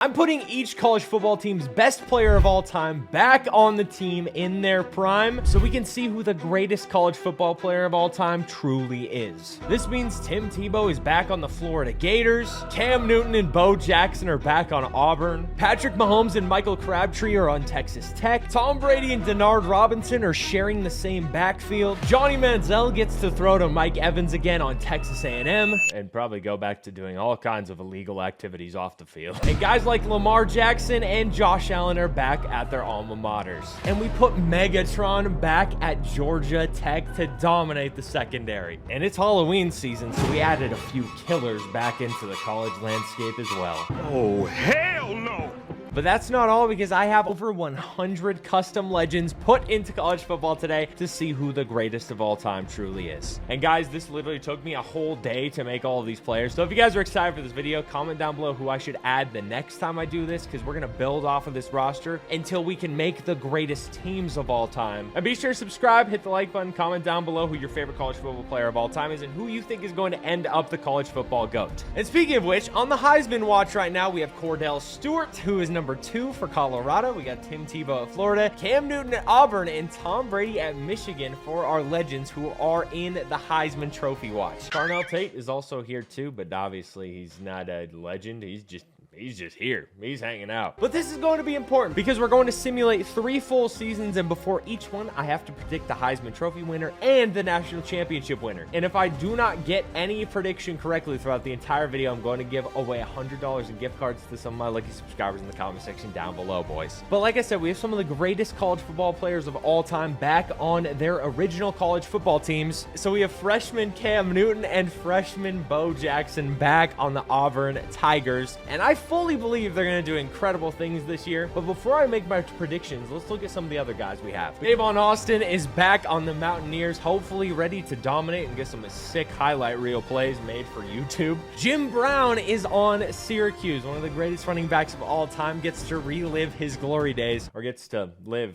I'm putting each college football team's best player of all time back on the team in their prime so we can see who the greatest college football player of all time truly is. This means Tim Tebow is back on the Florida Gators, Cam Newton and Bo Jackson are back on Auburn, Patrick Mahomes and Michael Crabtree are on Texas Tech, Tom Brady and Denard Robinson are sharing the same backfield, Johnny Manziel gets to throw to Mike Evans again on Texas A&M, and probably go back to doing all kinds of illegal activities off the field. And guys like Lamar Jackson and Josh Allen are back at their alma maters. And we put Megatron back at Georgia Tech to dominate the secondary. And it's Halloween season, so we added a few killers back into the college landscape as well. Oh, hell no! But that's not all, because I have over 100 custom legends put into college football today to see who the greatest of all time truly is. And guys, this literally took me a whole day to make all of these players. So if you guys are excited for this video, comment down below who I should add the next time I do this, because we're going to build off of this roster until we can make the greatest teams of all time. And be sure to subscribe, hit the like button, comment down below who your favorite college football player of all time is and who you think is going to end up the college football GOAT. And speaking of which, on the Heisman watch right now, we have Cordell Stewart, who is number 2 for Colorado. We got Tim Tebow at Florida, Cam Newton at Auburn, and Tom Brady at Michigan for our legends who are in the Heisman Trophy watch. Carnell Tate is also here too, but obviously he's not a legend. He's just here. He's hanging out. But this is going to be important because we're going to simulate 3 full seasons, and before each one, I have to predict the Heisman Trophy winner and the national championship winner. And if I do not get any prediction correctly throughout the entire video, I'm going to give away $100 in gift cards to some of my lucky subscribers in the comment section down below, boys. But like I said, we have some of the greatest college football players of all time back on their original college football teams. So we have freshman Cam Newton and freshman Bo Jackson back on the Auburn Tigers. And I fully believe they're going to do incredible things this year. But before I make my predictions, let's look at some of the other guys we have. Tavon Austin is back on the Mountaineers, hopefully ready to dominate and get some sick highlight reel plays made for YouTube. Jim Brown is on Syracuse, one of the greatest running backs of all time, gets to relive his glory days, or gets to live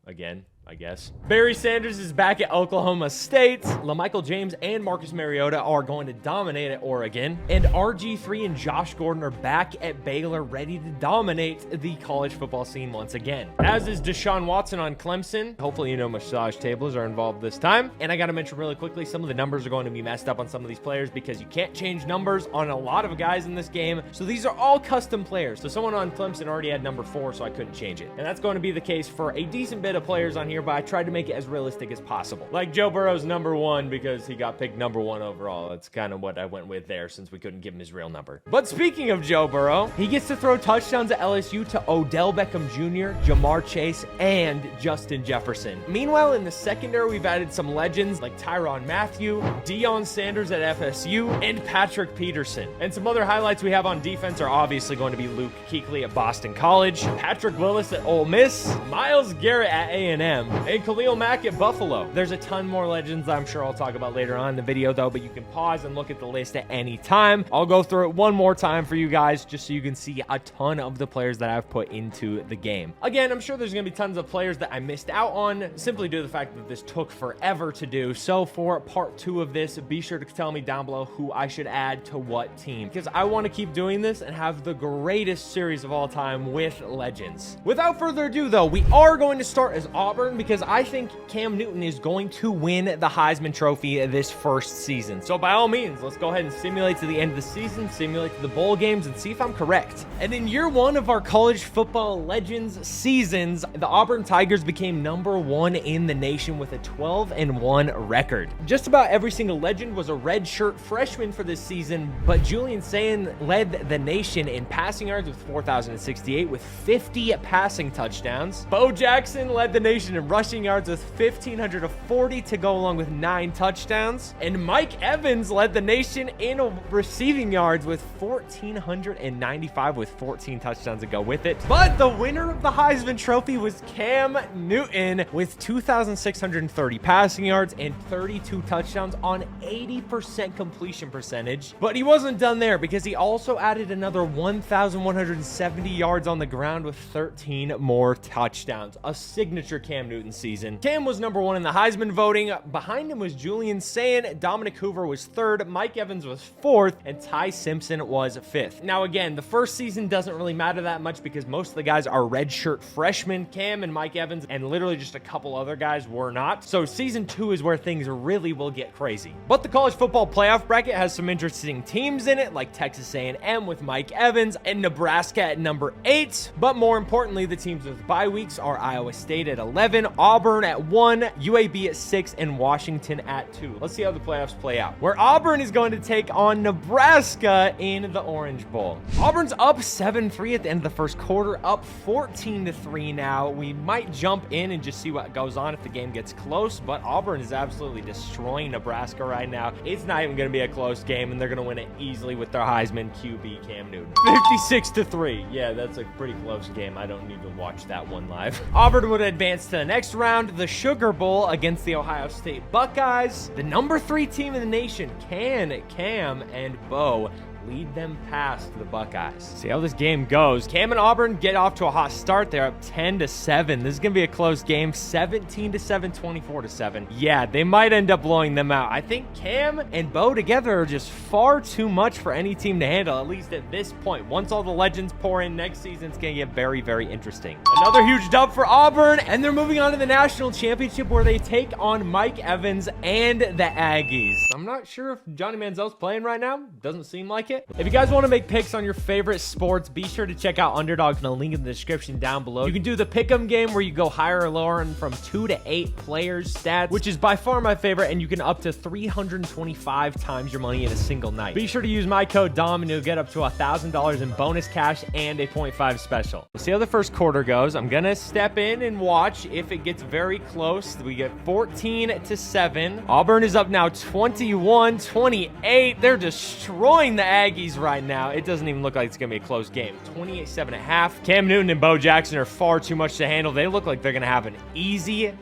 again, I guess. Barry Sanders is back at Oklahoma State. LaMichael James and Marcus Mariota are going to dominate at Oregon. And RG3 and Josh Gordon are back at Baylor, ready to dominate the college football scene once again. As is Deshaun Watson on Clemson. Hopefully you know massage tables are involved this time. And I got to mention really quickly, some of the numbers are going to be messed up on some of these players because you can't change numbers on a lot of guys in this game. So these are all custom players. So someone on Clemson already had number 4, so I couldn't change it. And that's going to be the case for a decent bit of players on here, but I tried to make it as realistic as possible. Like Joe Burrow's number 1 because he got picked number 1 overall. That's kind of what I went with there since we couldn't give him his real number. But speaking of Joe Burrow, he gets to throw touchdowns at LSU to Odell Beckham Jr., Jamar Chase, and Justin Jefferson. Meanwhile, in the secondary, we've added some legends like Tyrann Mathieu, Deion Sanders at FSU, and Patrick Peterson. And some other highlights we have on defense are obviously going to be Luke Kuechly at Boston College, Patrick Willis at Ole Miss, Myles Garrett at A&M, and Khalil Mack at Buffalo. There's a ton more legends I'm sure I'll talk about later on in the video though, but you can pause and look at the list at any time. I'll go through it one more time for you guys just so you can see a ton of the players that I've put into the game. Again, I'm sure there's going to be tons of players that I missed out on simply due to the fact that this took forever to do. So for part 2 of this, be sure to tell me down below who I should add to what team, because I want to keep doing this and have the greatest series of all time with legends. Without further ado though, we are going to start as Auburn because I think Cam Newton is going to win the Heisman Trophy this first season. So by all means, let's go ahead and simulate to the end of the season, simulate to the bowl games, and see if I'm correct. And in year 1 of our college football legends seasons, the Auburn Tigers became number 1 in the nation with a 12-1 record. Just about every single legend was a redshirt freshman for this season, but Julian Sayin led the nation in passing yards with 4,068 with 50 passing touchdowns. Bo Jackson led the nation in rushing yards with 1,540 to go along with 9 touchdowns. And Mike Evans led the nation in receiving yards with 1,495 with 14 touchdowns to go with it. But the winner of the Heisman Trophy was Cam Newton with 2,630 passing yards and 32 touchdowns on 80% completion percentage. But he wasn't done there because he also added another 1,170 yards on the ground with 13 more touchdowns. A signature Cam Newton Newton's season. Cam was number 1 in the Heisman voting. Behind him was Julian Sayin, Dominic Hoover was 3rd, Mike Evans was 4th, and Ty Simpson was 5th. Now again, the first season doesn't really matter that much because most of the guys are redshirt freshmen. Cam and Mike Evans and literally just a couple other guys were not. So season 2 is where things really will get crazy. But the college football playoff bracket has some interesting teams in it, like Texas A&M with Mike Evans and Nebraska at number 8. But more importantly, the teams with bye weeks are Iowa State at 11, Auburn at 1, UAB at 6, and Washington at 2. Let's see how the playoffs play out, where Auburn is going to take on Nebraska in the Orange Bowl. Auburn's up 7-3 at the end of the first quarter, up 14-3 now. We might jump in and just see what goes on if the game gets close, but Auburn is absolutely destroying Nebraska right now. It's not even going to be a close game, and they're going to win it easily with their Heisman QB, Cam Newton. 56-3. Yeah, that's a pretty close game. I don't need to watch that one live. Auburn would advance to the next round, the Sugar Bowl against the Ohio State Buckeyes. The number 3 team in the nation. Can Cam and Bo lead them past the Buckeyes? See how this game goes. Cam and Auburn get off to a hot start. They're up 10-7. This is gonna be a close game. 17-7, 24-7. Yeah, they might end up blowing them out. I think Cam and Bo together are just far too much for any team to handle, at least at this point. Once all the legends pour in next season, it's gonna get very, very interesting. Another huge dub for Auburn, and they're moving on to the national championship where they take on Mike Evans and the Aggies. I'm not sure if Johnny Manziel's playing right now. Doesn't seem like it. If you guys want to make picks on your favorite sports, be sure to check out Underdog in the link in the description down below. You can do the pick'em game where you go higher or lower on from 2 to 8 players' stats, which is by far my favorite, and you can up to 325 times your money in a single night. Be sure to use my code DOM and you'll get up to $1,000 in bonus cash and a 0.5 special. We'll see how the first quarter goes. I'm gonna step in and watch. If it gets very close, we get 14-7. Auburn is up now 21-28. They're destroying the Aggies right now. It doesn't even look like it's gonna be a close game. 28-7.5. Cam Newton and Bo Jackson are far too much to handle. They look like they're gonna have an easy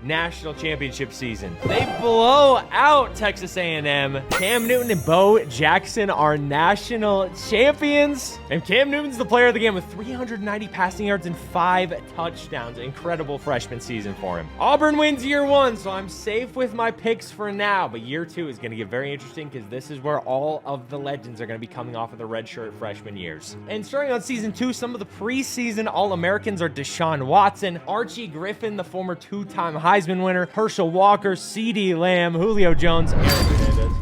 national championship season. They blow out Texas A&M. Cam Newton and Bo Jackson are national champions. And Cam Newton's the player of the game with 390 passing yards and 5 touchdowns. Incredible freshman season for him. Auburn wins year 1, so I'm safe with my picks for now. But year 2 is going to get very interesting because this is where all of the legends are going to be coming off of the redshirt freshman years. And starting on season 2, some of the preseason All-Americans are Deshaun Watson, Archie Griffin, the former 2-time Heisman winner, Herschel Walker, CeeDee Lamb, Julio Jones, Aaron Hernandez,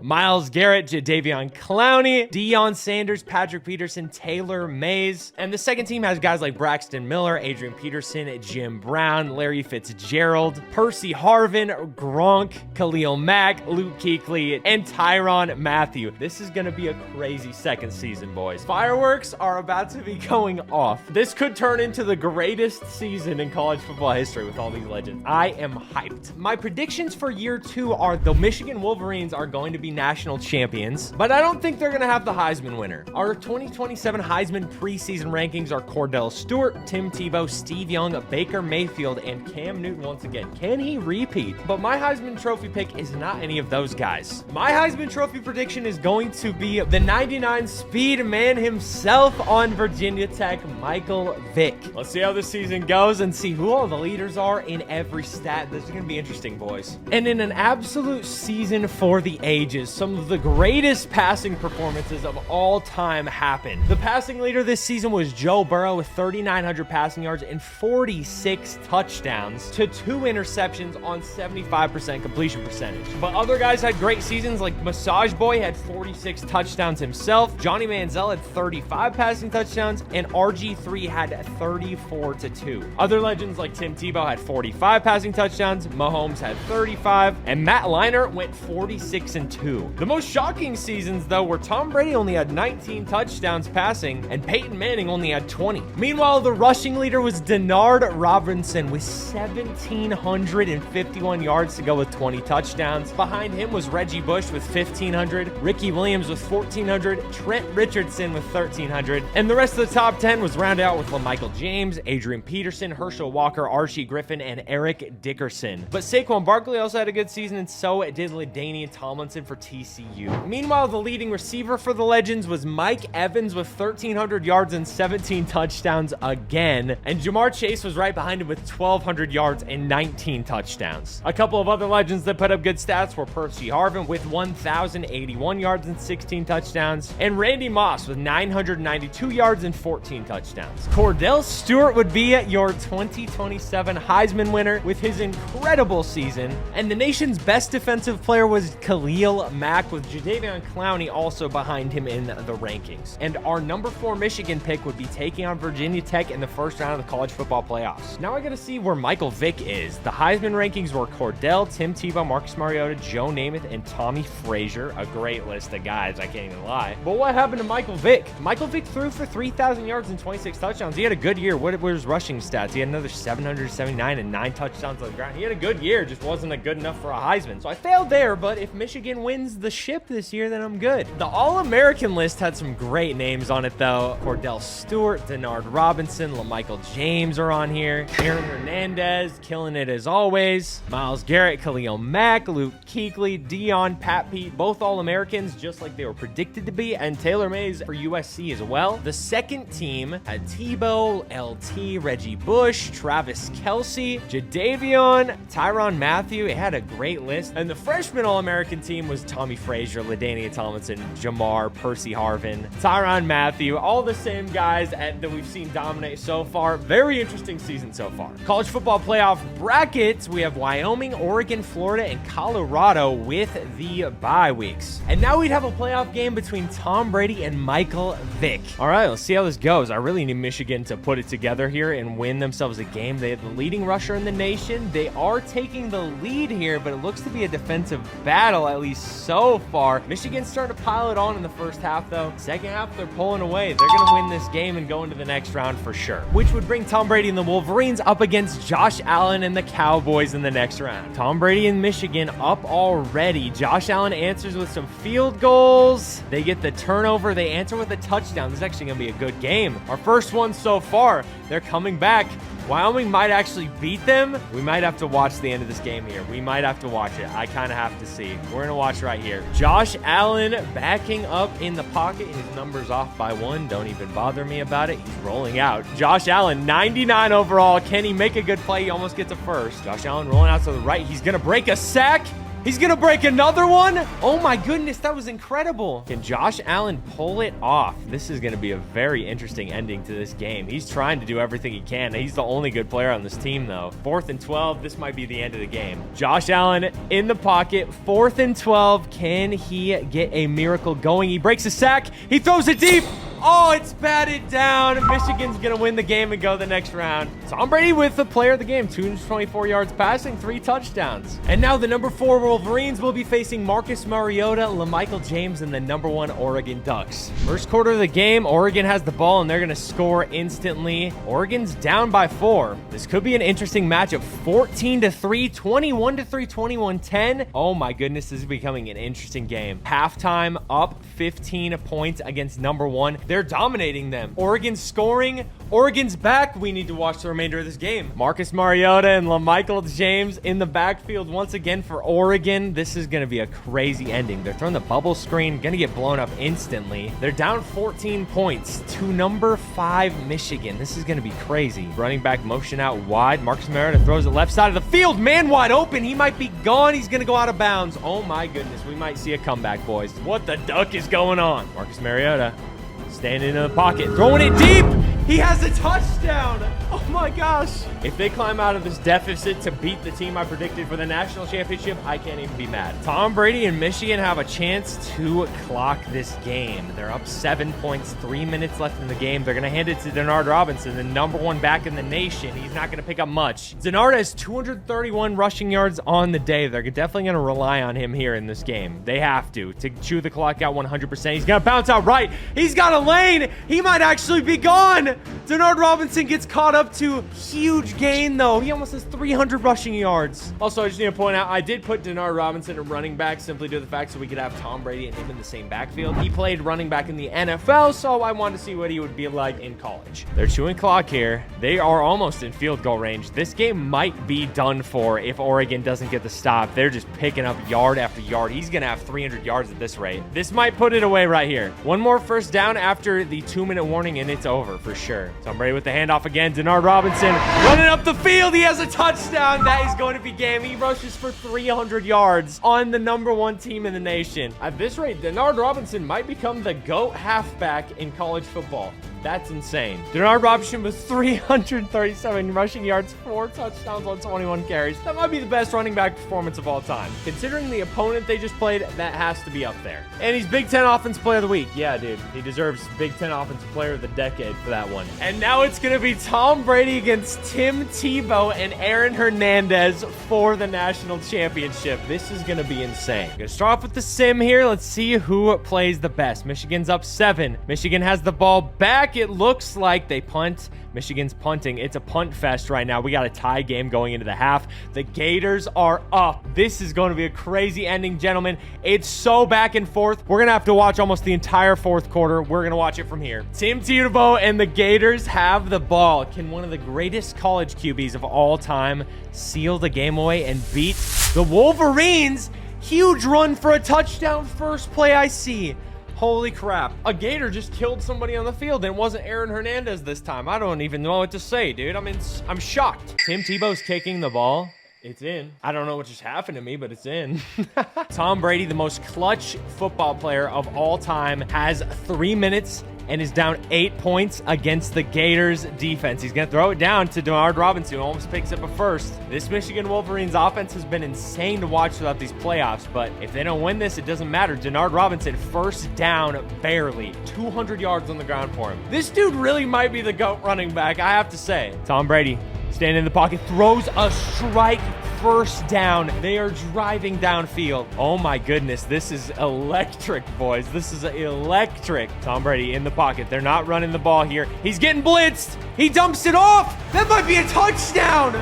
Myles Garrett, Jadeveon Clowney, Deion Sanders, Patrick Peterson, Taylor Mays. And the second team has guys like Braxton Miller, Adrian Peterson, Jim Brown, Larry Fitzgerald, Percy Harvin, Gronk, Khalil Mack, Luke Kuechly, and Tyrann Mathieu. This is going to be a crazy second season, boys. Fireworks are about to be going off. This could turn into the greatest season in college football history with all these legends. I am hyped. My predictions for year 2 are the Michigan Wolverines are going to be national champions, but I don't think they're gonna have the Heisman winner. Our 2027 Heisman preseason rankings are Cordell Stewart, Tim Tebow, Steve Young, Baker Mayfield, and Cam Newton once again. Can he repeat? But my Heisman Trophy pick is not any of those guys. My Heisman Trophy prediction is going to be the 99 speed man himself on Virginia Tech, Michael Vick. Let's see how this season goes and see who all the leaders are in every stat. This is gonna be interesting, boys. And in an absolute season for the ages, some of the greatest passing performances of all time happened. The passing leader this season was Joe Burrow with 3,900 passing yards and 46 touchdowns to 2 interceptions on 75% completion percentage. But other guys had great seasons, like Massage Boy had 46 touchdowns himself, Johnny Manziel had 35 passing touchdowns, and RG3 had 34 to 2. Other legends like Tim Tebow had 45 passing touchdowns, Mahomes had 35, and Matt Leinart went 46 and 2. The most shocking seasons, though, were Tom Brady only had 19 touchdowns passing, and Peyton Manning only had 20. Meanwhile, the rushing leader was Denard Robinson with 1,751 yards to go with 20 touchdowns. Behind him was Reggie Bush with 1,500, Ricky Williams with 1,400, Trent Richardson with 1,300, and the rest of the top 10 was rounded out with LaMichael James, Adrian Peterson, Herschel Walker, Archie Griffin, and Eric Dickerson. But Saquon Barkley also had a good season, and so did LaDainian Tomlinson for TCU. Meanwhile, the leading receiver for the Legends was Mike Evans with 1,300 yards and 17 touchdowns again. And Jamar Chase was right behind him with 1,200 yards and 19 touchdowns. A couple of other Legends that put up good stats were Percy Harvin with 1,081 yards and 16 touchdowns. And Randy Moss with 992 yards and 14 touchdowns. Cordell Stewart would be your 2027 Heisman winner with his incredible season. And the nation's best defensive player was Khalil Mack, with Jadeveon Clowney also behind him in the rankings. And our number 4 Michigan pick would be taking on Virginia Tech in the first round of the college football playoffs. Now I gotta see where Michael Vick is. The Heisman rankings were Cordell, Tim Tebow, Marcus Mariota, Joe Namath, and Tommy Frazier. A great list of guys, I can't even lie. But what happened to Michael Vick? Michael Vick threw for 3,000 yards and 26 touchdowns. He had a good year. What were his rushing stats? He had another 779 and 9 touchdowns on the ground. He had a good year, just wasn't a good enough for a Heisman. So I failed there, but if Michigan wins the ship this year, then I'm good. The All-American list had some great names on it, though. Cordell Stewart, Denard Robinson, LaMichael James are on here. Aaron Hernandez, killing it as always. Myles Garrett, Khalil Mack, Luke Kuechly, Dion, Pat Pete, both All-Americans, just like they were predicted to be, and Taylor Mays for USC as well. The second team had Tebow, LT, Reggie Bush, Travis Kelce, Jadeveon, Tyrann Mathieu. It had a great list. And the freshman All-American team was Tommy Frazier, LaDainian Tomlinson, Jamar, Percy Harvin, Tyrann Mathieu, all the same guys that we've seen dominate so far. Very interesting season so far. College football playoff brackets, we have Wyoming, Oregon, Florida, and Colorado with the bye weeks. And now we'd have a playoff game between Tom Brady and Michael Vick. All right, let's see how this goes. I really need Michigan to put it together here and win themselves a game. They have the leading rusher in the nation. They are taking the lead here, but it looks to be a defensive battle, at least so far. Michigan's starting to pile it on in the first half, though. Second half, they're pulling away. They're going to win this game and go into the next round for sure, which would bring Tom Brady and the Wolverines up against Josh Allen and the Cowboys in the next round. Tom Brady and Michigan up already. Josh Allen answers with some field goals. They get the turnover. They answer with a touchdown. This is actually going to be a good game. Our first one so far. They're coming back. Wyoming might actually beat them. We might have to watch the end of this game here. We might have to watch it. I kind of have to see. We're going to watch right here. Josh Allen backing up in the pocket. His number's off by 1. Don't even bother me about it. He's rolling out. Josh Allen, 99 overall. Can he make a good play? He almost gets a first. Josh Allen rolling out to the right. He's going to break a sack. He's going to break another one. Oh my goodness, that was incredible. Can Josh Allen pull it off? This is going to be a very interesting ending to this game. He's trying to do everything he can. He's the only good player on this team, though. 4th and 12. This might be the end of the game. Josh Allen in the pocket. 4th and 12. Can he get a miracle going? He breaks a sack. He throws it deep. Oh, it's batted down. Michigan's going to win the game and go the next round. Tom Brady with the player of the game. 224 yards passing, 3 touchdowns. And now the number 4 Wolverines will be facing Marcus Mariota, LaMichael James, and the number 1 Oregon Ducks. First quarter of the game, Oregon has the ball, and they're going to score instantly. Oregon's down by 4. This could be an interesting matchup. 14-3, 21-3, 21-10. Oh my goodness, this is becoming an interesting game. Halftime up 15 points against number 1. They're dominating them. Oregon's scoring. Oregon's back. We need to watch the remainder of this game. Marcus Mariota and LaMichael James in the backfield once again for Oregon. This is going to be a crazy ending. They're throwing the bubble screen. Going to get blown up instantly. They're down 14 points to number 5 Michigan. This is going to be crazy. Running back motion out wide. Marcus Mariota throws it left side of the field. Man wide open. He might be gone. He's going to go out of bounds. Oh my goodness. We might see a comeback, boys. What the duck is going on? Marcus Mariota standing in the pocket, throwing it deep. He has a touchdown. Oh my gosh. If they climb out of this deficit to beat the team I predicted for the national championship, I can't even be mad. Tom Brady and Michigan have a chance to clock this game. They're up 7 points, 3 minutes left in the game. They're going to hand it to Denard Robinson, the number 1 back in the nation. He's not going to pick up much. Denard has 231 rushing yards on the day. They're definitely going to rely on him here in this game. They have to chew the clock out 100%. He's going to bounce out right. He's got a lane. He might actually be gone. Denard Robinson gets caught up to huge gain, though. He almost has 300 rushing yards. Also, I just need to point out, I did put Denard Robinson at running back simply due to the fact so we could have Tom Brady and him in the same backfield. He played running back in the NFL, so I wanted to see what he would be like in college. They're chewing clock here. They are almost in field goal range. This game might be done for if Oregon doesn't get the stop. They're just picking up yard after yard. He's going to have 300 yards at this rate. This might put it away right here. One more first down after the 2-minute warning, and it's over for sure. Tom Brady with the handoff again. Denard Robinson running up the field. He has a touchdown. That is going to be game. He rushes for 300 yards on the #1 team in the nation. At this rate, Denard Robinson might become the GOAT halfback in college football. That's insane. Denard Robinson with 337 rushing yards, 4 touchdowns on 21 carries. That might be the best running back performance of all time. Considering the opponent they just played, that has to be up there. And he's Big Ten Offensive Player of the Week. Yeah, dude. He deserves Big Ten Offensive Player of the Decade for that one. And now it's going to be Tom Brady against Tim Tebow and Aaron Hernandez for the national championship. This is going to be insane. Going to start off with the sim here. Let's see who plays the best. Michigan's up 7. Michigan has the ball back. It looks like they punt. Michigan's punting. It's a punt fest right now. We got a tie game going into the half. The Gators are up. This is going to be a crazy ending, gentlemen. It's so back and forth. We're going to have to watch almost the entire fourth quarter. We're going to watch it from here. Tim Tebow and the Gators have the ball. Can one of the greatest college QBs of all time seal the game away and beat the Wolverines? Huge run for a touchdown. First play I see. Holy crap. A Gator just killed somebody on the field, and it wasn't Aaron Hernandez this time. I don't even know what to say, dude. I'm shocked. Tim Tebow's kicking the ball. It's in. I don't know what just happened to me, but it's in. Tom Brady, the most clutch football player of all time, has 3 minutes and is down 8 points against the Gators defense. He's going to throw it down to Denard Robinson, who almost picks up a first. This Michigan Wolverines offense has been insane to watch throughout these playoffs, but if they don't win this, it doesn't matter. Denard Robinson, first down, barely. 200 yards on the ground for him. This dude really might be the GOAT running back, I have to say. Tom Brady, standing in the pocket, throws a strike. First down. They are driving downfield. Oh my goodness. This is electric, boys. This is electric. Tom Brady in the pocket. They're not running the ball here. He's getting blitzed. He dumps it off. That might be a touchdown.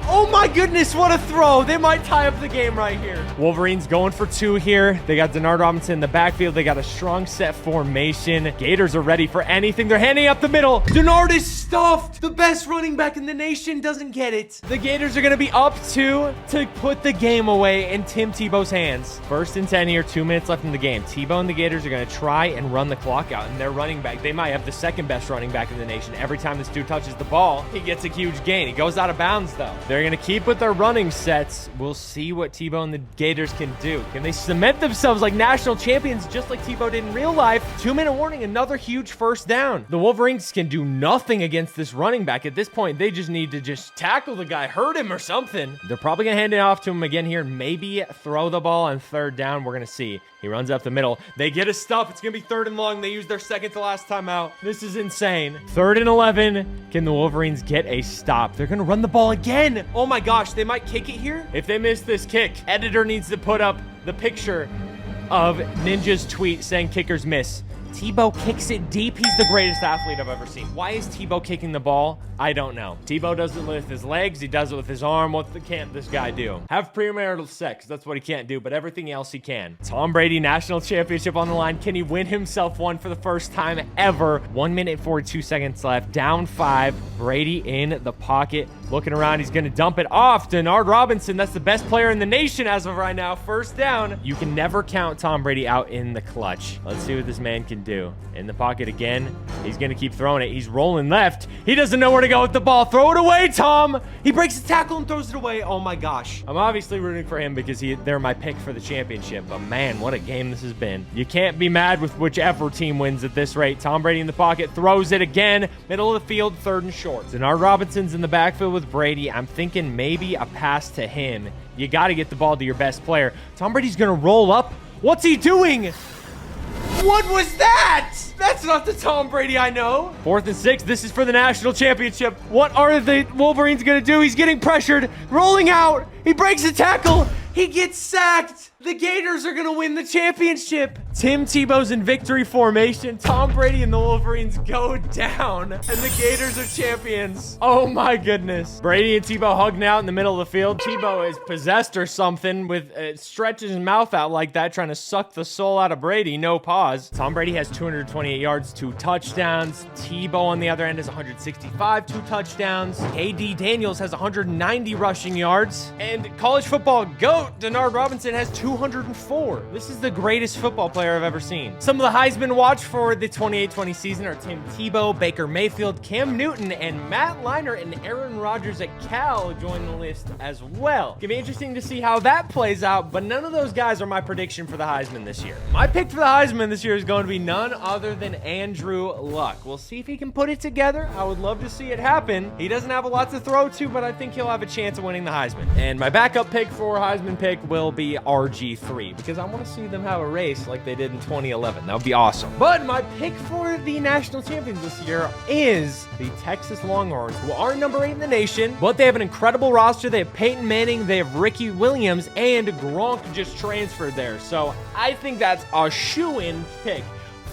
Oh my goodness, what a throw. They might tie up the game right here. Wolverines going for 2 here. They got Denard Robinson in the backfield. They got a strong set formation. Gators are ready for anything. They're handing up the middle. Denard is stuffed. The best running back in the nation doesn't get it. The Gators are going to be up 2 to put the game away in Tim Tebow's hands. 1st and 10 here, 2 minutes left in the game. Tebow and the Gators are going to try and run the clock out. And their running back, they might have the 2nd best running back in the nation. Every time this dude touches the ball, he gets a huge gain. He goes out of bounds, though. They're going to keep with their running sets. We'll see what Tebow and the Gators can do. Can they cement themselves like national champions just like Tebow did in real life? 2-minute warning, another huge first down. The Wolverines can do nothing against this running back. At this point, they just need to just tackle the guy, hurt him or something. They're probably going to hand it off to him again here and maybe throw the ball on 3rd down. We're going to see. He runs up the middle. They get his stuff. It's going to be 3rd and long. They use their 2nd to last time out. This is insane. 3rd and 11. Can the Wolverines get a stop? They're going to run the ball again. Oh my gosh, they might kick it here. If they miss this kick, editor needs to put up the picture of Ninja's tweet saying kickers miss. Tebow kicks it deep. He's the greatest athlete I've ever seen. Why is Tebow kicking the ball? I don't know. Tebow does it with his legs. He does it with his arm. What can't this guy do? Have premarital sex. That's what he can't do, but everything else he can. Tom Brady, national championship on the line. Can he win himself one for the first time ever? 1 minute, 42 seconds left. Down 5. Brady in the pocket. Looking around. He's going to dump it off. Denard Robinson, that's the best player in the nation as of right now. First down. You can never count Tom Brady out in the clutch. Let's see what this man can do. In the pocket again. He's going to keep throwing it. He's rolling left. He doesn't know where to go with the ball. Throw it away, Tom. He breaks the tackle and throws it away. Oh my gosh. I'm obviously rooting for him because they're my pick for the championship. But man, what a game this has been. You can't be mad with whichever team wins at this rate. Tom Brady in the pocket. Throws it again. Middle of the field. 3rd and short. Denard Robinson's in the backfield with Brady. I'm thinking maybe a pass to him. You got to get the ball to your best player. Tom Brady's going to roll up. What's he doing? What was that? That's not the Tom Brady I know. 4th and 6. This is for the national championship. What are the Wolverines going to do? He's getting pressured. Rolling out. He breaks the tackle. He gets sacked. The Gators are going to win the championship. Tim Tebow's in victory formation. Tom Brady and the Wolverines go down, and the Gators are champions. Oh my goodness. Brady and Tebow hugging out in the middle of the field. Tebow is possessed or something with stretches his mouth out like that, trying to suck the soul out of Brady. No pause. Tom Brady has 228 yards, 2 touchdowns. Tebow on the other end has 165, 2 touchdowns. KD Daniels has 190 rushing yards. And college football GOAT Denard Robinson has 204. This is the greatest football player I've ever seen. Some of the Heisman watch for the 28-20 season are Tim Tebow, Baker Mayfield, Cam Newton, and Matt Leinart and Aaron Rodgers at Cal join the list as well. It'll be interesting to see how that plays out, but none of those guys are my prediction for the Heisman this year. My pick for the Heisman this year is going to be none other than Andrew Luck. We'll see if he can put it together. I would love to see it happen. He doesn't have a lot to throw to, but I think he'll have a chance of winning the Heisman. And my backup pick for Heisman pick will be RG3, because I want to see them have a race like they did in 2011. That would be awesome. But my pick for the national champions this year is the Texas Longhorns, who are number 8 in the nation, but they have an incredible roster. They have Peyton Manning, they have Ricky Williams, and Gronk just transferred there. So I think that's a shoo-in pick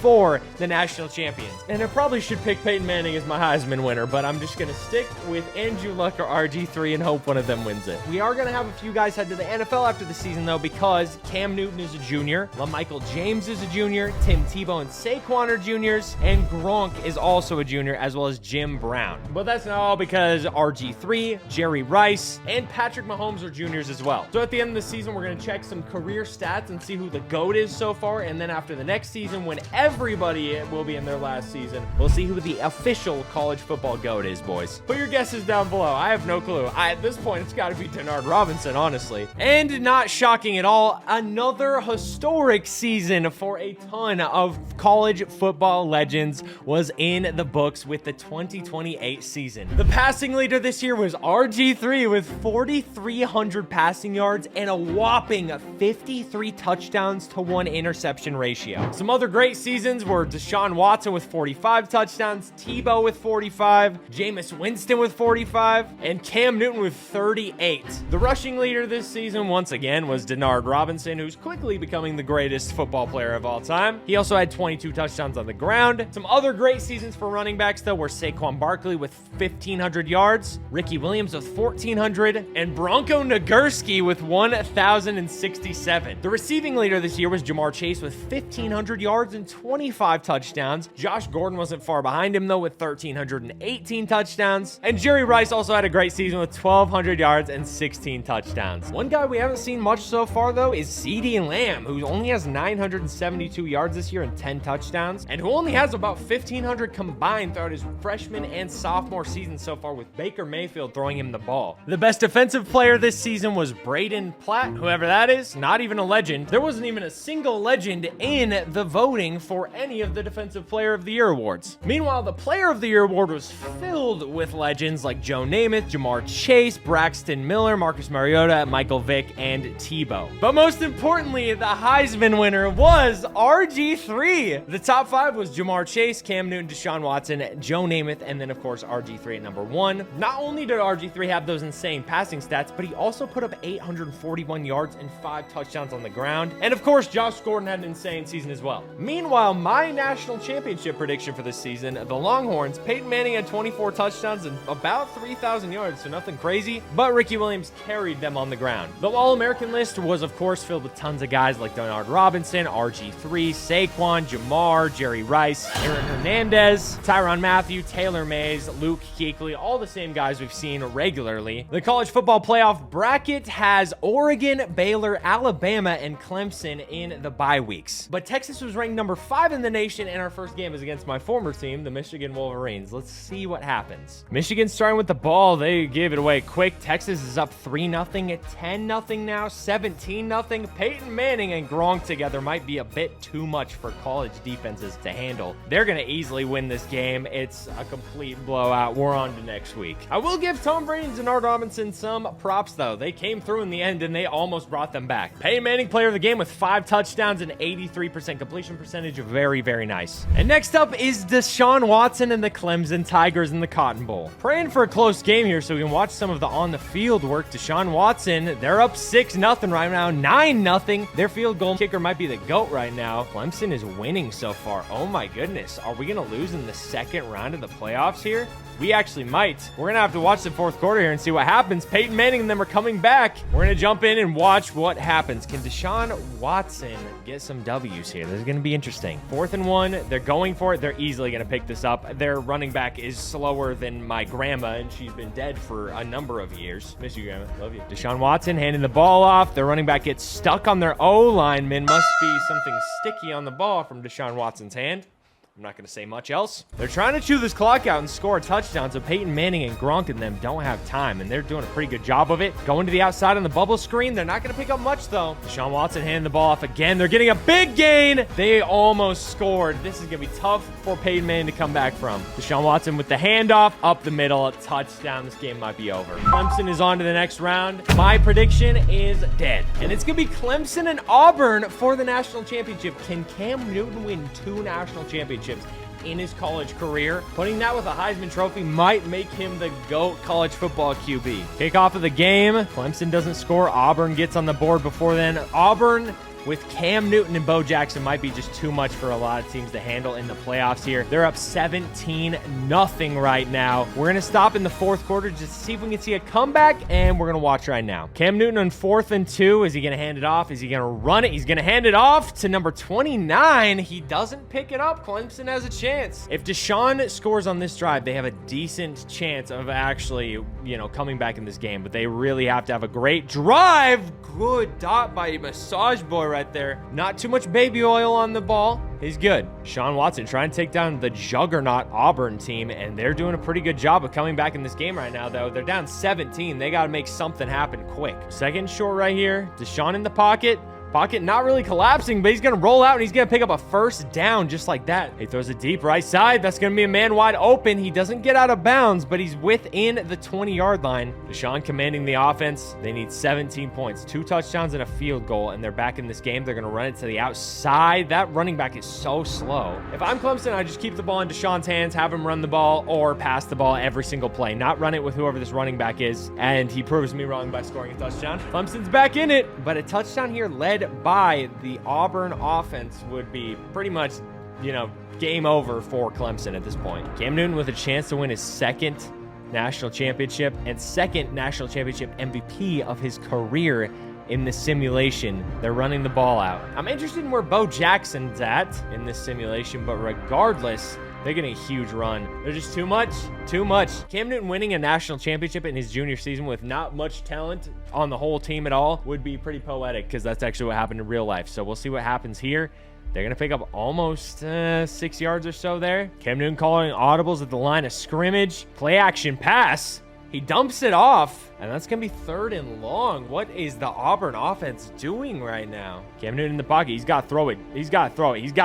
for the national champions. And I probably should pick Peyton Manning as my Heisman winner, but I'm just going to stick with Andrew Luck or RG3 and hope one of them wins it. We are going to have a few guys head to the NFL after the season, though, because Cam Newton is a junior, LaMichael James is a junior, Tim Tebow and Saquon are juniors, and Gronk is also a junior, as well as Jim Brown. But that's not all, because RG3, Jerry Rice, and Patrick Mahomes are juniors as well. So at the end of the season, we're going to check some career stats and see who the GOAT is so far, and then after the next season, when everybody will be in their last season, we'll see who the official college football GOAT is, boys. Put your guesses down below. I have no clue. At this point, it's got to be Denard Robinson, honestly. And not shocking at all, another historic season for a ton of college football legends was in the books with the 2028 season. The passing leader this year was RG3 with 4,300 passing yards and a whopping 53 touchdowns to 1 interception ratio. Some other great seasons were Deshaun Watson with 45 touchdowns, Tebow with 45, Jameis Winston with 45, and Cam Newton with 38. The rushing leader this season, once again, was Denard Robinson, who's quickly becoming the greatest football player of all time. He also had 22 touchdowns on the ground. Some other great seasons for running backs, though, were Saquon Barkley with 1,500 yards, Ricky Williams with 1,400, and Bronco Nagurski with 1,067. The receiving leader this year was Jamar Chase with 1,500 yards and 25 touchdowns. Josh Gordon wasn't far behind him, though, with 1,318 touchdowns. And Jerry Rice also had a great season with 1,200 yards and 16 touchdowns. One guy we haven't seen much so far, though, is CeeDee Lamb, who only has 972 yards this year and 10 touchdowns, and who only has about 1,500 combined throughout his freshman and sophomore season so far, with Baker Mayfield throwing him the ball. The best defensive player this season was Braden Platt, whoever that is, not even a legend. There wasn't even a single legend in the voting for any of the Defensive Player of the Year awards. Meanwhile, the Player of the Year award was filled with legends like Joe Namath, Jamar Chase, Braxton Miller, Marcus Mariota, Michael Vick, and Tebow. But most importantly, the Heisman winner was RG3. The top 5 was Jamar Chase, Cam Newton, Deshaun Watson, Joe Namath, and then of course RG3 at number 1. Not only did RG3 have those insane passing stats, but he also put up 841 yards and 5 touchdowns on the ground. And of course, Josh Gordon had an insane season as well. Meanwhile, my national championship prediction for this season, the Longhorns, Peyton Manning had 24 touchdowns and about 3,000 yards, so nothing crazy, but Ricky Williams carried them on the ground. The All-American list was, of course, filled with tons of guys like Denard Robinson, RG3, Saquon, Jamar, Jerry Rice, Aaron Hernandez, Tyrann Mathieu, Taylor Mays, Luke Kuechly, all the same guys we've seen regularly. The college football playoff bracket has Oregon, Baylor, Alabama, and Clemson in the bye weeks. But Texas was ranked number 5 in the nation, and our first game is against my former team, the Michigan Wolverines. Let's see what happens. Michigan's starting with the ball. They gave it away quick. Texas is up 3-0, 10-0 now, 17-0. Peyton Manning and Gronk together might be a bit too much for college defenses to handle. They're going to easily win this game. It's a complete blowout. We're on to next week. I will give Tom Brady and Denard Robinson some props, though. They came through in the end, and they almost brought them back. Peyton Manning, player of the game with 5 touchdowns and 83% completion percentage Very, very nice. And next up is Deshaun Watson and the Clemson Tigers in the Cotton Bowl. Praying for a close game here so we can watch some of the on-the-field work. Deshaun Watson, they're up 6-0 right now, 9-0. Their field goal kicker might be the GOAT right now. Clemson is winning so far. Oh my goodness. Are we going to lose in the second round of the playoffs here? We actually might. We're going to have to watch the fourth quarter here and see what happens. Peyton Manning and them are coming back. We're going to jump in and watch what happens. Can Deshaun Watson get some W's here? This is going to be interesting. 4th and 1. They're going for it. They're easily going to pick this up. Their running back is slower than my grandma, and she's been dead for a number of years. Miss you, Grandma. Love you. Deshaun Watson handing the ball off. Their running back gets stuck on their O-lineman. Must be something sticky on the ball from Deshaun Watson's hand. I'm not going to say much else. They're trying to chew this clock out and score a touchdown, so Peyton Manning and Gronk and them don't have time, and they're doing a pretty good job of it. Going to the outside on the bubble screen. They're not going to pick up much, though. Deshaun Watson handing the ball off again. They're getting a big gain. They almost scored. This is going to be tough for Peyton Manning to come back from. Deshaun Watson with the handoff up the middle. A touchdown. This game might be over. Clemson is on to the next round. My prediction is dead, and it's going to be Clemson and Auburn for the national championship. Can Cam Newton win 2 national championships in his college career? Putting that with a Heisman Trophy might make him the GOAT college football QB. Kickoff of the game. Clemson doesn't score. Auburn gets on the board before then. Auburn with Cam Newton and Bo Jackson might be just too much for a lot of teams to handle in the playoffs here. They're up 17-0 right now. We're going to stop in the fourth quarter just to see if we can see a comeback, and we're going to watch right now. Cam Newton on 4th and 2. Is he going to hand it off? Is he going to run it? He's going to hand it off to number 29. He doesn't pick it up. Clemson has a chance. If Deshaun scores on this drive, they have a decent chance of actually, coming back in this game, but they really have to have a great drive. Good dot by Massage Boy right there. Not too much baby oil on the ball. He's good. Deshaun Watson trying to take down the juggernaut Auburn team, and they're doing a pretty good job of coming back in this game right now, though. They're down 17. They got to make something happen quick. 2nd short right here. Deshaun in the pocket. Pocket not really collapsing, but he's going to roll out, and he's going to pick up a 1st down just like that. He throws it deep right side. That's going to be a man wide open. He doesn't get out of bounds, but he's within the 20-yard line. Deshaun commanding the offense. They need 17 points, 2 touchdowns and a field goal, and they're back in this game. They're going to run it to the outside. That running back is so slow. If I'm Clemson, I just keep the ball in Deshaun's hands, have him run the ball or pass the ball every single play, not run it with whoever this running back is, and he proves me wrong by scoring a touchdown. Clemson's back in it, but a touchdown here led by the Auburn offense would be pretty much, game over for Clemson at this point. Cam Newton with a chance to win his 2nd national championship and 2nd national championship MVP of his career in this simulation. They're running the ball out. I'm interested in where Bo Jackson's at in this simulation, but regardless, they're getting a huge run. They're just too much. Cam Newton winning a national championship in his junior season with not much talent on the whole team at all would be pretty poetic, because that's actually what happened in real life. So we'll see what happens here. They're going to pick up almost 6 yards or so there. Cam Newton calling audibles at the line of scrimmage. Play action pass. He dumps it off, and that's going to be 3rd and long. What is the Auburn offense doing right now? Cam Newton in the pocket. He's got to throw it. He's got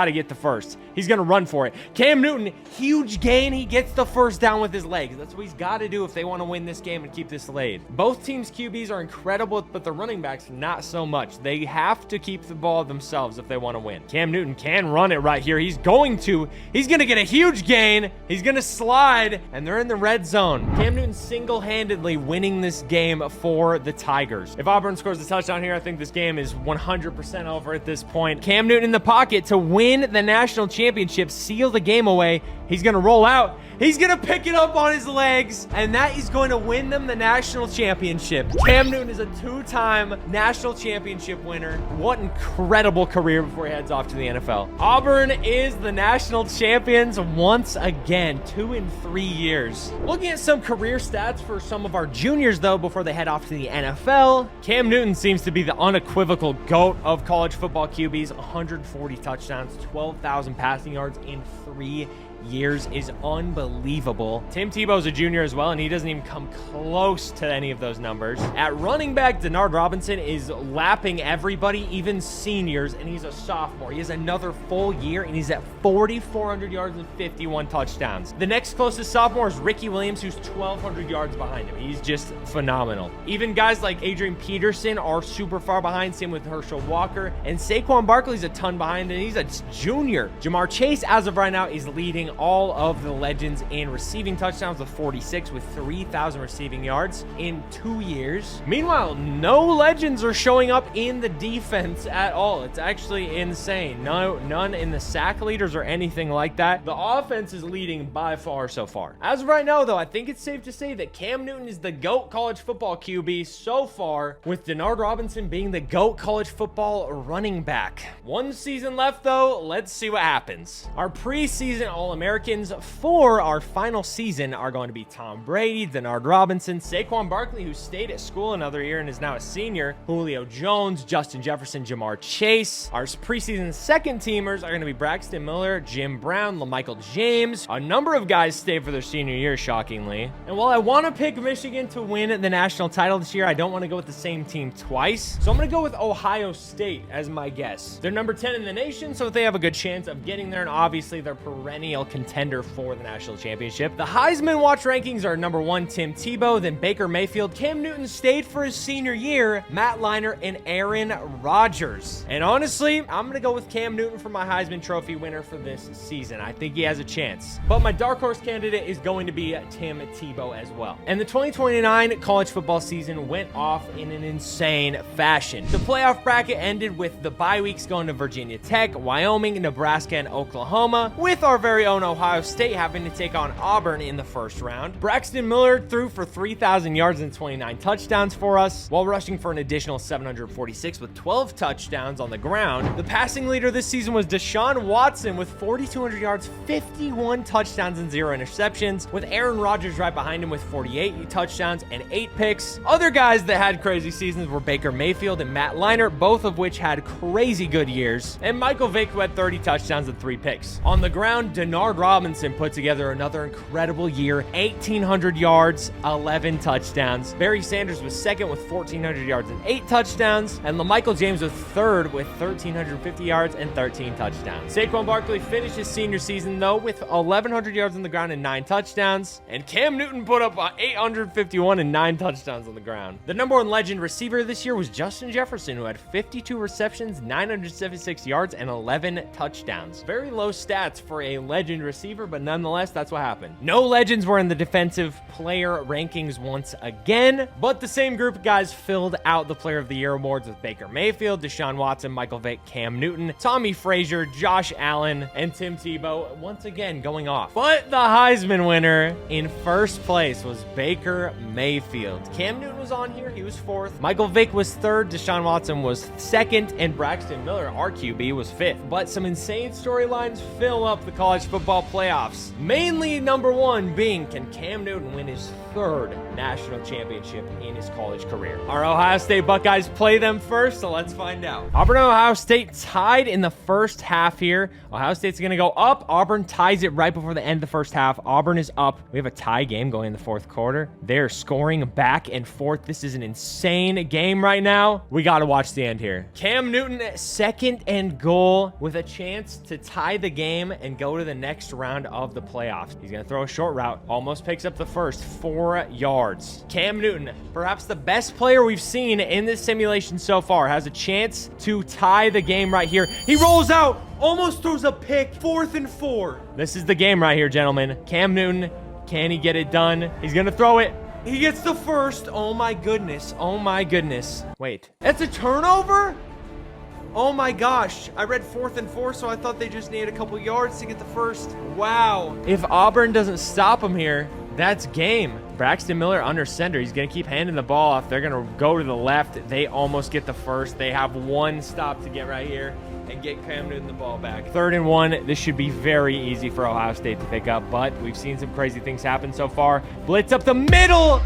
to get the 1st. He's going to run for it. Cam Newton, huge gain. He gets the 1st down with his legs. That's what he's got to do if they want to win this game and keep this lead. Both teams' QBs are incredible, but the running backs, not so much. They have to keep the ball themselves if they want to win. Cam Newton can run it right here. He's going to get a huge gain. He's going to slide, and they're in the red zone. Cam Newton single-handedly winning this game for the Tigers. If Auburn scores a touchdown here, I think this game is 100% over at this point. Cam Newton in the pocket to win the national championship, seal the game away. He's going to roll out. He's going to pick it up on his legs, and that is going to win them the national championship. Cam Newton is a 2-time national championship winner. What incredible career before he heads off to the NFL. Auburn is the national champions once again, 2 in 3 years. Looking at some career stats for some of our juniors, though, before they head off to the NFL, Cam Newton seems to be the unequivocal GOAT of college football QBs. 140 touchdowns, 12,000 passing yards in 3 years is unbelievable. Tim Tebow's a junior as well, and he doesn't even come close to any of those numbers. At running back, Denard Robinson is lapping everybody, even seniors, and he's a sophomore. He has another full year, and he's at 4,400 yards and 51 touchdowns. The next closest sophomore is Ricky Williams, who's 1,200 yards behind him. He's just phenomenal. Even guys like Adrian Peterson are super far behind, same with Herschel Walker, and Saquon Barkley's a ton behind, and he's a junior. Jamar Chase, as of right now, is leading all of the legends in receiving touchdowns with 46, with 3,000 receiving yards in 2 years. Meanwhile, no legends are showing up in the defense at all. It's actually insane. None in the sack leaders or anything like that. The offense is leading by far so far. As of right now, though, I think it's safe to say that Cam Newton is the GOAT college football QB so far, with Denard Robinson being the GOAT college football running back. One season left, though. Let's see what happens. Our preseason All-Americans for our final season are going to be Tom Brady, Denard Robinson, Saquon Barkley, who stayed at school another year and is now a senior, Julio Jones, Justin Jefferson, Jamar Chase. Our preseason second teamers are going to be Braxton Miller, Jim Brown, LaMichael James. A number of guys stayed for their senior year, shockingly. And while I want to pick Michigan to win the national title this year, I don't want to go with the same team twice. So I'm going to go with Ohio State as my guess. They're number 10 in the nation, so they have a good chance of getting there, and obviously they're perennial contender for the national championship. The Heisman Watch rankings are number 1, Tim Tebow, then Baker Mayfield. Cam Newton stayed for his senior year, Matt Leinart, and Aaron Rodgers. And honestly, I'm going to go with Cam Newton for my Heisman Trophy winner for this season. I think he has a chance. But my dark horse candidate is going to be Tim Tebow as well. And the 2029 college football season went off in an insane fashion. The playoff bracket ended with the bye weeks going to Virginia Tech, Wyoming, Nebraska, and Oklahoma, with our very own Ohio State having to take on Auburn in the first round. Braxton Miller threw for 3,000 yards and 29 touchdowns for us, while rushing for an additional 746 with 12 touchdowns on the ground. The passing leader this season was Deshaun Watson with 4,200 yards, 51 touchdowns, and 0 interceptions, with Aaron Rodgers right behind him with 48 touchdowns and 8 picks. Other guys that had crazy seasons were Baker Mayfield and Matt Leinart, both of which had crazy good years, and Michael Vick, who had 30 touchdowns and 3 picks. On the ground, Denard Robinson put together another incredible year, 1,800 yards, 11 touchdowns. Barry Sanders was second with 1,400 yards and 8 touchdowns, and LaMichael James was third with 1,350 yards and 13 touchdowns. Saquon Barkley finished his senior season, though, with 1,100 yards on the ground and 9 touchdowns, and Cam Newton put up 851 and 9 touchdowns on the ground. The number 1 legend receiver this year was Justin Jefferson, who had 52 receptions, 976 yards, and 11 touchdowns. Very low stats for a legend receiver, but nonetheless, that's what happened. No legends were in the defensive player rankings once again, but the same group of guys filled out the Player of the Year awards with Baker Mayfield, Deshaun Watson, Michael Vick, Cam Newton, Tommy Frazier, Josh Allen, and Tim Tebow once again going off. But the Heisman winner in first place was Baker Mayfield. Cam Newton was on here, he was 4th. Michael Vick was 3rd, Deshaun Watson was 2nd, and Braxton Miller, our QB, was 5th. But some insane storylines fill up the college football playoffs. Mainly number 1 being, can Cam Newton win his 3rd national championship in his college career? Our Ohio State Buckeyes play them first, so let's find out. Auburn and Ohio State tied in the first half here. Ohio State's going to go up. Auburn ties it right before the end of the first half. Auburn is up. We have a tie game going in the 4th quarter. They're scoring back and forth. This is an insane game right now. We got to watch the end here. Cam Newton, 2nd and goal, with a chance to tie the game and go to the next round of the playoffs. He's going to throw a short route. Almost picks up the first, 4 yards. Cam Newton, perhaps the best player we've seen in this simulation so far, has a chance to tie the game right here. He rolls out, almost throws a pick, 4th and 4. This is the game right here, gentlemen. Cam Newton, can he get it done? He's going to throw it. He gets the first. Oh my goodness. Oh my goodness. Wait, that's a turnover? Oh my gosh. I read 4th and 4, so I thought they just needed a couple yards to get the first. Wow. If Auburn doesn't stop him here, that's game. Braxton Miller under center. He's going to keep handing the ball off. They're going to go to the left. They almost get the first. They have 1 stop to get right here and get Cam Newton the ball back. 3rd and 1. This should be very easy for Ohio State to pick up, but we've seen some crazy things happen so far. Blitz up the middle.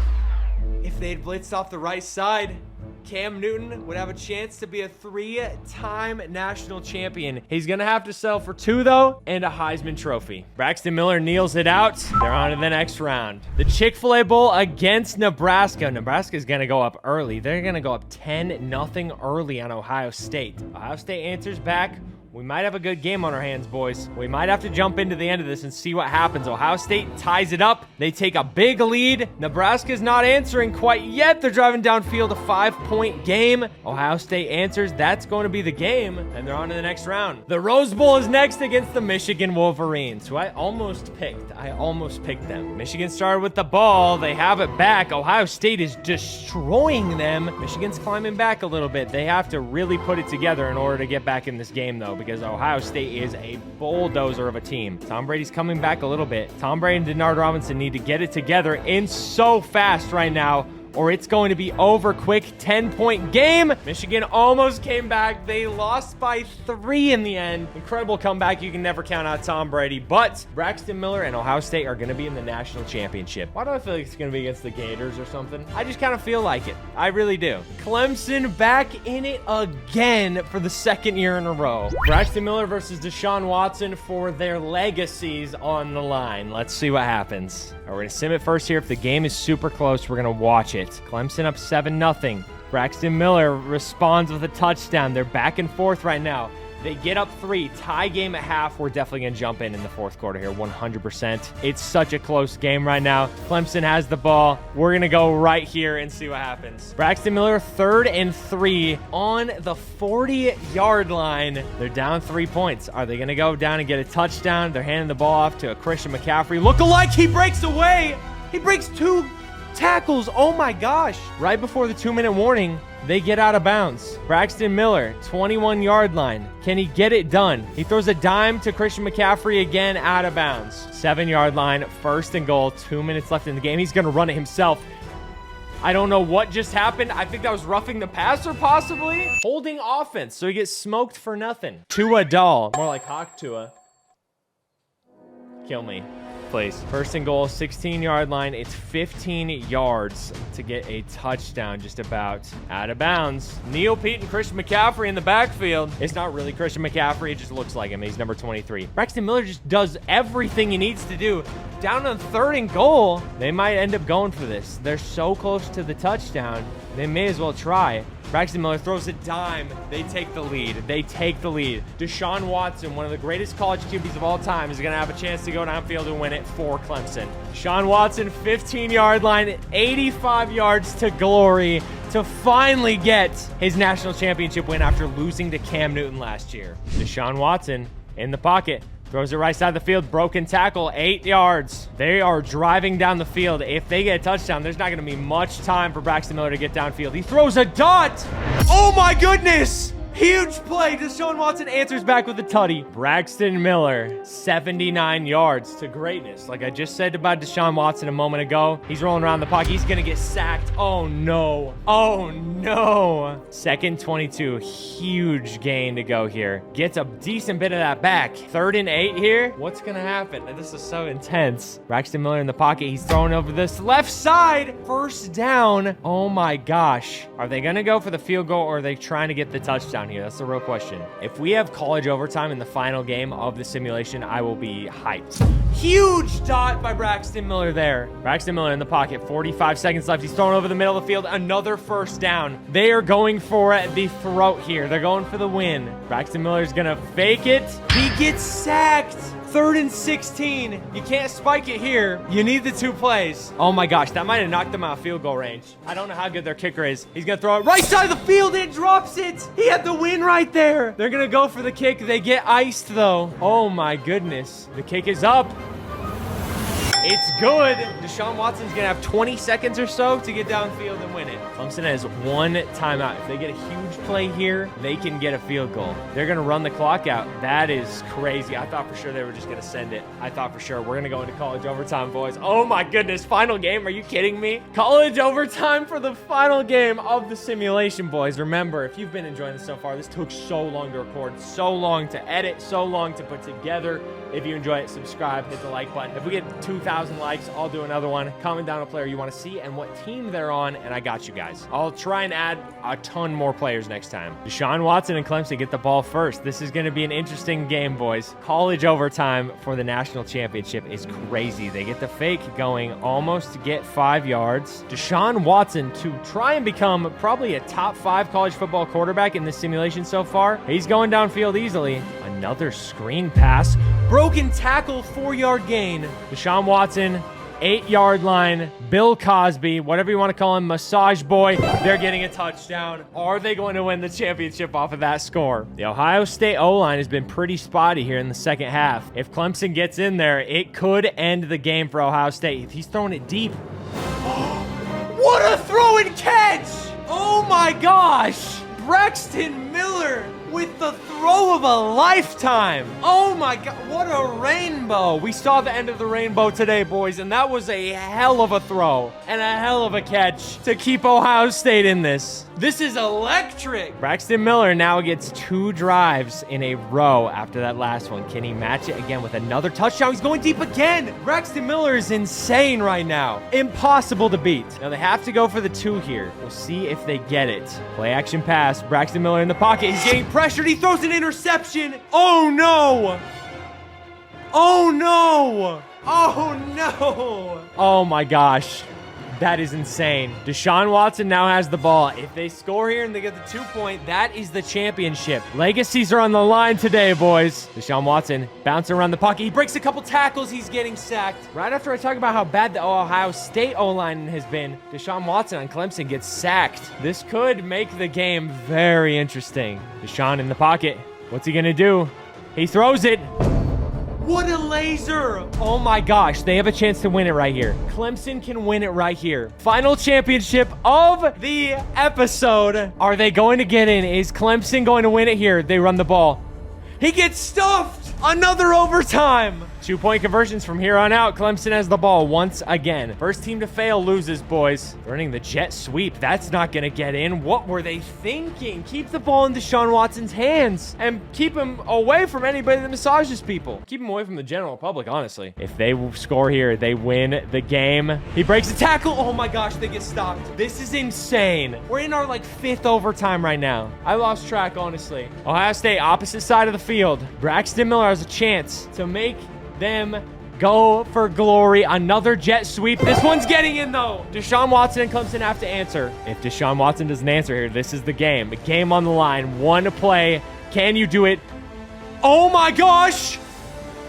If they'd blitzed off the right side, Cam Newton would have a chance to be a 3-time national champion. He's going to have to sell for 2, though, and a Heisman Trophy. Braxton Miller kneels it out. They're on to the next round. The Chick-fil-A Bowl against Nebraska. Nebraska's going to go up early. They're going to go up 10-0 early on Ohio State. Ohio State answers back. We might have a good game on our hands, boys. We might have to jump into the end of this and see what happens. Ohio State ties it up. They take a big lead. Nebraska's not answering quite yet. They're driving downfield, a 5-point game. Ohio State answers. That's going to be the game, and they're on to the next round. The Rose Bowl is next against the Michigan Wolverines, who I almost picked. I almost picked them. Michigan started with the ball. They have it back. Ohio State is destroying them. Michigan's climbing back a little bit. They have to really put it together in order to get back in this game, though, because Ohio State is a bulldozer of a team. Tom Brady's coming back a little bit. Tom Brady and Denard Robinson need to get it together and so fast right now, or it's going to be over quick. 10-point game. Michigan almost came back. They lost by 3 in the end. Incredible comeback. You can never count out Tom Brady, but Braxton Miller and Ohio State are going to be in the national championship. Why do I feel like it's going to be against the Gators or something? I just kind of feel like it. I really do. Clemson back in it again for the 2nd year in a row. Braxton Miller versus Deshaun Watson for their legacies on the line. Let's see what happens. We're going to sim it first here. If the game is super close, we're going to watch it. Clemson up 7-0. Braxton Miller responds with a touchdown. They're back and forth right now. They get up 3. Tie game at half. We're definitely going to jump in the 4th quarter here, 100%. It's such a close game right now. Clemson has the ball. We're going to go right here and see what happens. Braxton Miller, 3rd and 3 on the 40-yard line. They're down 3 points. Are they going to go down and get a touchdown? They're handing the ball off to a Christian McCaffrey. Look-alike. He breaks away. He breaks 2 tackles. Oh my gosh. Right before the 2-minute warning, they get out of bounds. Braxton Miller, 21-yard line. Can he get it done? He throws a dime to Christian McCaffrey again, out of bounds. 7-yard line, 1st and goal, 2 minutes left in the game. He's going to run it himself. I don't know what just happened. I think that was roughing the passer, possibly. Holding offense, so he gets smoked for nothing. Tua Doll, more like Hawk Tua. Kill me, please. 1st and goal, 16-yard line. It's 15 yards to get a touchdown, just about. Out of bounds. Neil Pete and Christian McCaffrey in the backfield. It's not really Christian McCaffrey. It just looks like him. He's number 23. Braxton Miller just does everything he needs to do. Down on 3rd and goal. They might end up going for this. They're so close to the touchdown. They may as well try. Braxton Miller throws a dime. They take the lead. They take the lead. Deshaun Watson, one of the greatest college QBs of all time, is going to have a chance to go downfield and win it for Clemson. Deshaun Watson, 15-yard line, 85 yards to glory to finally get his national championship win after losing to Cam Newton last year. Deshaun Watson in the pocket. Throws it right side of the field. Broken tackle, 8 yards. They are driving down the field. If they get a touchdown, there's not going to be much time for Braxton Miller to get downfield. He throws a dot. Oh my goodness. Huge play. Deshaun Watson answers back with a tutty. Braxton Miller, 79 yards to greatness. Like I just said about Deshaun Watson a moment ago, he's rolling around the pocket. He's going to get sacked. Oh, no. Oh, no. 2nd 22. Huge gain to go here. Gets a decent bit of that back. 3rd and 8 here. What's going to happen? This is so intense. Braxton Miller in the pocket. He's throwing over this left side. 1st down. Oh, my gosh. Are they going to go for the field goal, or are they trying to get the touchdown here? That's the real question. If we have college overtime in the final game of the simulation, I will be hyped. Huge dot by Braxton Miller there. Braxton Miller in the pocket, 45 seconds left. He's thrown over the middle of the field. Another 1st down. They are going for the throat here. They're going for the win. Braxton Miller's gonna fake it. He gets sacked. 3rd and 16. You can't spike it here. You need the 2 plays. Oh my gosh, that might have knocked them out of field goal range. I don't know how good their kicker is. He's gonna throw it right side of the field and drops it. He had the win right there. They're gonna go for the kick. They get iced though. Oh my goodness. The kick is up. It's good. Deshaun Watson's going to have 20 seconds or so to get downfield and win it. Clemson has 1 timeout. If they get a huge play here, they can get a field goal. They're going to run the clock out. That is crazy. I thought for sure they were just going to send it. I thought for sure. We're going to go into college overtime, boys. Oh my goodness. Final game. Are you kidding me? College overtime for the final game of the simulation, boys. Remember, if you've been enjoying this so far, this took so long to record, so long to edit, so long to put together. If you enjoy it, subscribe, hit the like button. If we get 2,000 likes, I'll do another one. Comment down a player you want to see and what team they're on, and I got you guys. I'll try and add a ton more players next time. Deshaun Watson and Clemson get the ball first. This is going to be an interesting game, boys. College overtime for the national championship is crazy. They get the fake going almost to get 5 yards. Deshaun Watson to try and become probably a top 5 college football quarterback in this simulation so far. He's going downfield easily. Another screen pass. Broken tackle, 4-yard gain. Deshaun Watson, 8-yard line. Bill Cosby, whatever you want to call him, massage boy. They're getting a touchdown. Are they going to win the championship off of that score? The Ohio State O-line has been pretty spotty here in the second half. If Clemson gets in there, it could end the game for Ohio State. He's throwing it deep. What a throw and catch! Oh my gosh! Braxton Miller with the throw of a lifetime. Oh my God, what a rainbow. We saw the end of the rainbow today, boys, and that was a hell of a throw and a hell of a catch to keep Ohio State in this. This is electric. Braxton Miller now gets 2 drives in a row after that last one. Can he match it again with another touchdown? He's going deep again. Braxton Miller is insane right now. Impossible to beat. Now they have to go for the 2 here. We'll see if they get it. Play action pass. Braxton Miller in the pocket. He's getting pressured. He throws an interception. Oh no. Oh no. Oh no. Oh my gosh. That is insane. Deshaun Watson now has the ball. If they score here and they get the 2-point, that is the championship. Legacies are on the line today, boys. Deshaun Watson bouncing around the pocket. He breaks a couple tackles. He's getting sacked. Right after I talk about how bad the Ohio State O-line has been, Deshaun Watson on Clemson gets sacked. This could make the game very interesting. Deshaun in the pocket. What's he going to do? He throws it. What a laser! Oh my gosh, they have a chance to win it right here. Clemson can win it right here. Final championship of the episode. Are they going to get in? Is Clemson going to win it here? They run the ball. He gets stuffed! Another overtime! 2-point conversions from here on out. Clemson has the ball once again. First team to fail loses, boys. Running the jet sweep. That's not going to get in. What were they thinking? Keep the ball in Deshaun Watson's hands and keep him away from anybody that massages people. Keep him away from the general public, honestly. If they score here, they win the game. He breaks a tackle. Oh my gosh, they get stopped. This is insane. We're in our 5th overtime right now. I lost track, honestly. Ohio State, opposite side of the field. Braxton Miller has a chance to make them go for glory. Another jet sweep. This one's getting in, though. Deshaun Watson and Clemson have to answer. If Deshaun Watson doesn't answer here, this is the game. A game on the line. One play. Can you do it? Oh, my gosh.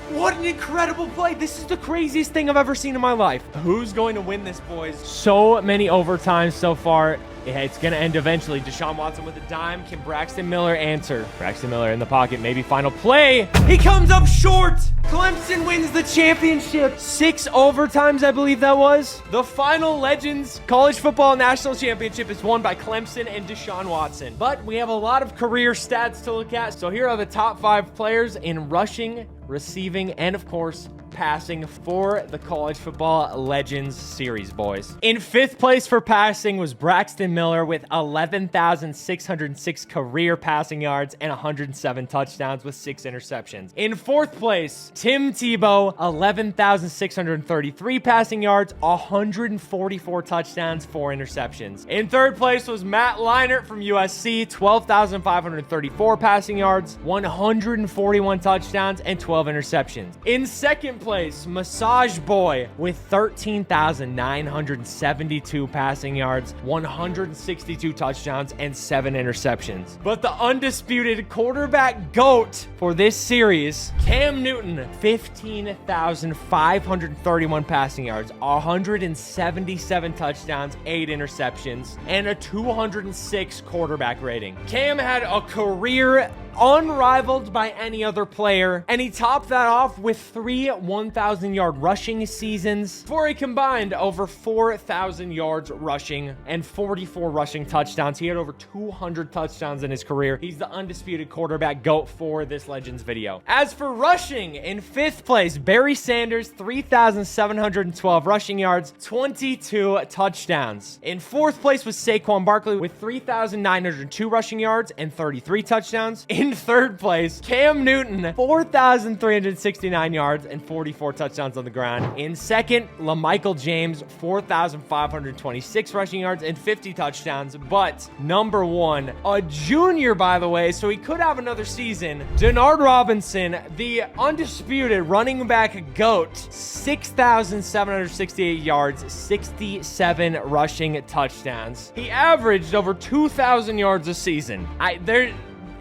What an incredible play. This is the craziest thing I've ever seen in my life. Who's going to win this, boys? So many overtimes so far. It's going to end eventually. Deshaun Watson with a dime. Can Braxton Miller answer? Braxton Miller in the pocket. Maybe final play. He comes up short. Clemson wins the championship. 6 overtimes, I believe that was. The final Legends College Football National Championship is won by Clemson and Deshaun Watson. But we have a lot of career stats to look at. So here are the top 5 players in rushing, receiving, and of course, passing for the College Football Legends series, boys. In 5th place for passing was Braxton Miller with 11,606 career passing yards and 107 touchdowns with 6 interceptions. In 4th place, Tim Tebow, 11,633 passing yards, 144 touchdowns, 4 interceptions. In 3rd place was Matt Leinart from USC, 12,534 passing yards, 141 touchdowns, and 12 interceptions. In 2nd place, Massage Boy with 13,972 passing yards, 162 touchdowns, and 7 interceptions. But the undisputed quarterback GOAT for this series, Cam Newton, 15,531 passing yards, 177 touchdowns, 8 interceptions, and a 206 quarterback rating. Cam had a career unrivaled by any other player, and he topped that off with 3 1,000-yard rushing seasons for a combined over 4,000 yards rushing and 44 rushing touchdowns. He had over 200 touchdowns in his career. He's the undisputed quarterback GOAT for this Legends video. As for rushing, in 5th place, Barry Sanders, 3,712 rushing yards, 22 touchdowns. In 4th place was Saquon Barkley with 3,902 rushing yards and 33 touchdowns. In third place, Cam Newton, 4,369 yards and 44 touchdowns on the ground. In second, LaMichael James, 4,526 rushing yards and 50 touchdowns. But number one, a junior, by the way, so he could have another season. Denard Robinson, the undisputed running back GOAT, 6,768 yards, 67 rushing touchdowns. He averaged over 2,000 yards a season.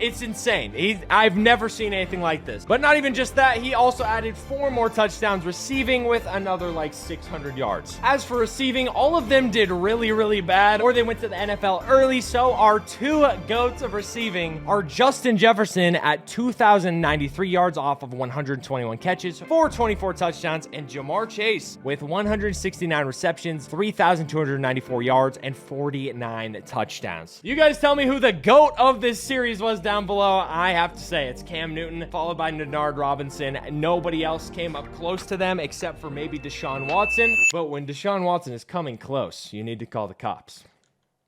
It's insane. I've never seen anything like this. But not even just that, he also added 4 more touchdowns receiving with another like 600 yards. As for receiving, all of them did really, really bad, or they went to the NFL early. So our 2 GOATs of receiving are Justin Jefferson at 2,093 yards off of 121 catches, 424 touchdowns, and Jamar Chase with 169 receptions, 3,294 yards, and 49 touchdowns. You guys tell me who the GOAT of this series was down below. I have to say it's Cam Newton, followed by Denard Robinson. Nobody else came up close to them except for maybe Deshaun Watson. But when Deshaun Watson is coming close, you need to call the cops.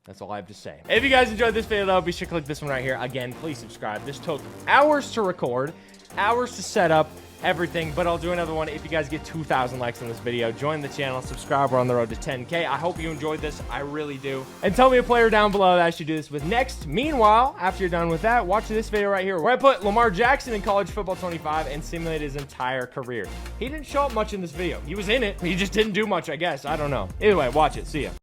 That's all I have to say. If you guys enjoyed this video, though, be sure to click this one right here. Again, please subscribe. This took hours to record, hours to set up, everything, but I'll do another one if you guys get 2,000 likes on this video. Join the channel, subscribe. We're on the road to 10K. I hope you enjoyed this. I really do. And tell me a player down below that I should do this with next. Meanwhile, after you're done with that, watch this video right here where I put Lamar Jackson in College Football 25 and simulate his entire career. He didn't show up much in this video. He was in it. He just didn't do much, I guess. I don't know. Either way, watch it. See ya.